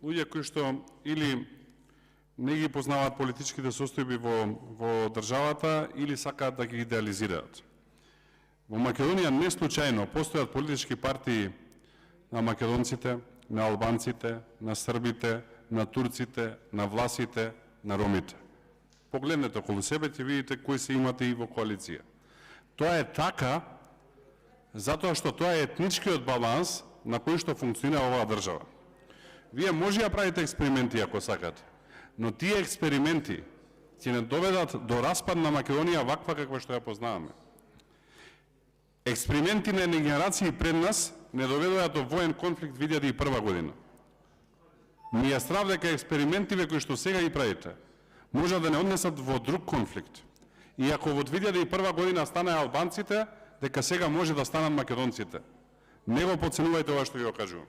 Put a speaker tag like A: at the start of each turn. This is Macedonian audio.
A: луѓе кои што или не ги познаваат политичките состојби во државата или сакаат да ги идеализираат. Во Македонија не случајно постојат политички партии на македонците, на албанците, на србите, на турците, на власите, на ромите. Погледнете околу себе, ќе видите кои се имате и во коалиција. Тоа е така затоа што тоа е етничкиот баланс на кој што функционира оваа држава. Вие може да правите експерименти ако сакате, но тие експерименти ќе не доведат до распад на Македонија ваква каква што ја познаваме. Експерименти на генерации пред нас не доведоа до воен конфликт 2001 година. Ми е страв дека експериментиве кои што сега ги правите може да не однесат во друг конфликт. И ако во 2001 година стане албанците, дека сега може да станат македонците. Не го подценувајте ова што ви го кажувам.